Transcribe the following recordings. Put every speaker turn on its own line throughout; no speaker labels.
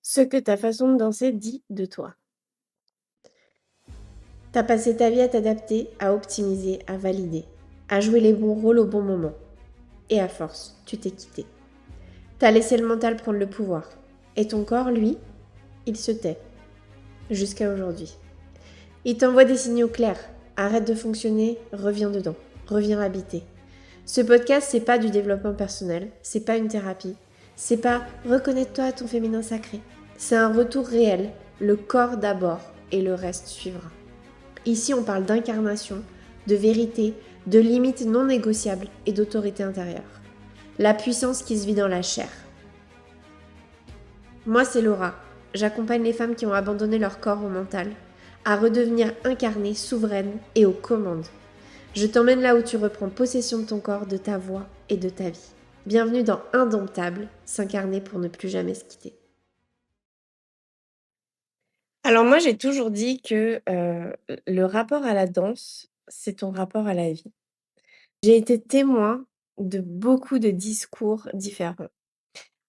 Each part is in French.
Ce que ta façon de danser dit de toi. T'as passé ta vie à t'adapter, à optimiser, à valider, à jouer les bons rôles au bon moment. Et à force, tu t'es quitté. T'as laissé le mental prendre le pouvoir. Et ton corps, lui, il se tait. Jusqu'à aujourd'hui. Il t'envoie des signaux clairs. Arrête de fonctionner, reviens dedans. Reviens habiter. Ce podcast, c'est pas du développement personnel, c'est pas une thérapie, c'est pas reconnecte-toi à ton féminin sacré. C'est un retour réel, le corps d'abord et le reste suivra. Ici, on parle d'incarnation, de vérité, de limites non négociables et d'autorité intérieure. La puissance qui se vit dans la chair. Moi, c'est Laura. J'accompagne les femmes qui ont abandonné leur corps au mental à redevenir incarnées, souveraines et aux commandes. Je t'emmène là où tu reprends possession de ton corps, de ta voix et de ta vie. Bienvenue dans Indomptable, s'incarner pour ne plus jamais se quitter. Alors moi, j'ai toujours dit que le rapport à la danse, c'est ton rapport à la vie. J'ai été témoin de beaucoup de discours différents.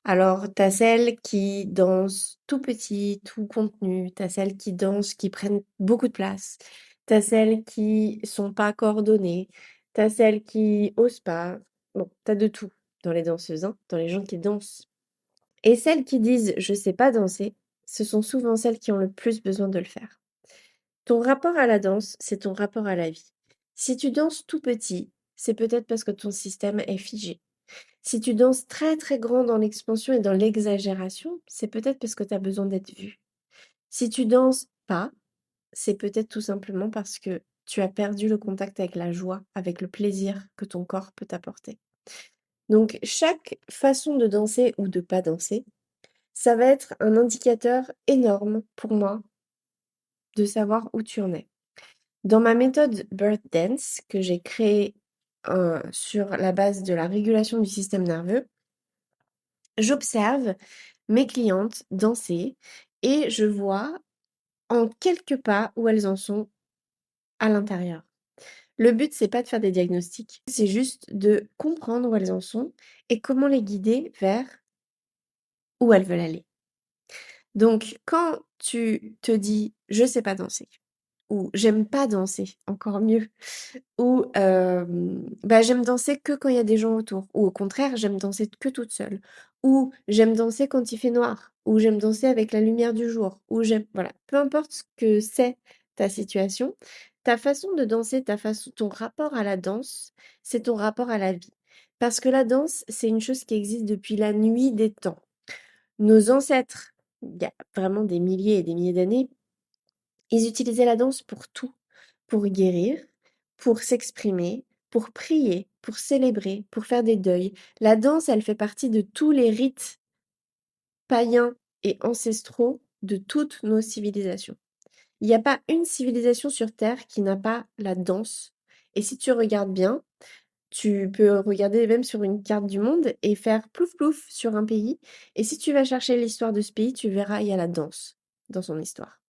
Alors, t'as celles qui dansent tout petit, tout contenu, t'as celles qui dansent, qui prennent beaucoup de place, t'as celles qui sont pas coordonnées, t'as celles qui osent pas. Bon, t'as de tout dans les danseuses, hein, dans les gens qui dansent. Et celles qui disent je sais pas danser, ce sont souvent celles qui ont le plus besoin de le faire. Ton rapport à la danse, c'est ton rapport à la vie. Si tu danses tout petit, c'est peut-être parce que ton système est figé. Si tu danses très très grand dans l'expansion et dans l'exagération, c'est peut-être parce que tu as besoin d'être vu. Si tu danses pas, c'est peut-être tout simplement parce que tu as perdu le contact avec la joie, avec le plaisir que ton corps peut t'apporter. Donc chaque façon de danser ou de pas danser, ça va être un indicateur énorme pour moi de savoir où tu en es. Dans ma méthode Birth Dance que j'ai créée sur la base de la régulation du système nerveux, j'observe mes clientes danser et je vois en quelques pas où elles en sont à l'intérieur. Le but, c'est pas de faire des diagnostics, c'est juste de comprendre où elles en sont et comment les guider vers où elles veulent aller. Donc, quand tu te dis je sais pas danser ou j'aime pas danser, encore mieux, ou bah, j'aime danser que quand il y a des gens autour, ou au contraire, j'aime danser que toute seule, ou j'aime danser quand il fait noir, ou j'aime danser avec la lumière du jour, ou j'aime voilà, peu importe ce que c'est ta situation, ta façon de danser, ton rapport à la danse, c'est ton rapport à la vie. Parce que la danse, c'est une chose qui existe depuis la nuit des temps. Nos ancêtres, il y a vraiment des milliers et des milliers d'années, ils utilisaient la danse pour tout, pour guérir, pour s'exprimer, pour prier, pour célébrer, pour faire des deuils. La danse, elle fait partie de tous les rites païens et ancestraux de toutes nos civilisations. Il n'y a pas une civilisation sur Terre qui n'a pas la danse. Et si tu regardes bien, tu peux regarder même sur une carte du monde et faire plouf plouf sur un pays. Et si tu vas chercher l'histoire de ce pays, tu verras, il y a la danse dans son histoire.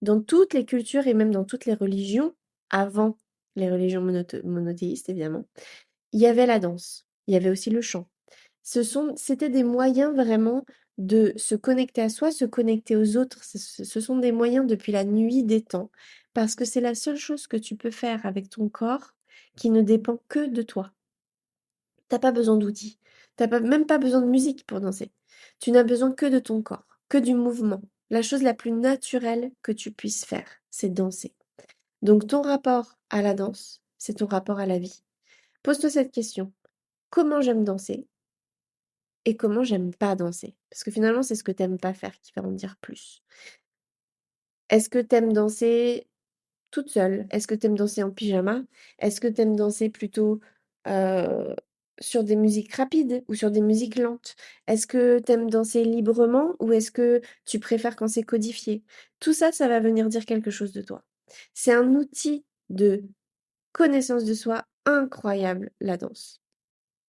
Dans toutes les cultures et même dans toutes les religions, avant les religions monothéistes évidemment, il y avait la danse, il y avait aussi le chant. C'était des moyens vraiment de se connecter à soi, se connecter aux autres. Ce sont des moyens depuis la nuit des temps, parce que c'est la seule chose que tu peux faire avec ton corps qui ne dépend que de toi. T'as pas besoin d'outils, même pas besoin de musique pour danser. Tu n'as besoin que de ton corps, que du mouvement. La chose la plus naturelle que tu puisses faire, c'est danser. Donc ton rapport à la danse, c'est ton rapport à la vie. Pose-toi cette question. Comment j'aime danser et comment j'aime pas danser? Parce que finalement, c'est ce que t'aimes pas faire qui va en dire plus. Est-ce que t'aimes danser toute seule? Est-ce que t'aimes danser en pyjama? Est-ce que t'aimes danser plutôt euh, sur des musiques rapides ou sur des musiques lentes? Est-ce que t'aimes danser librement ou est-ce que tu préfères quand c'est codifié? Tout ça, ça va venir dire quelque chose de toi. C'est un outil de connaissance de soi incroyable, la danse.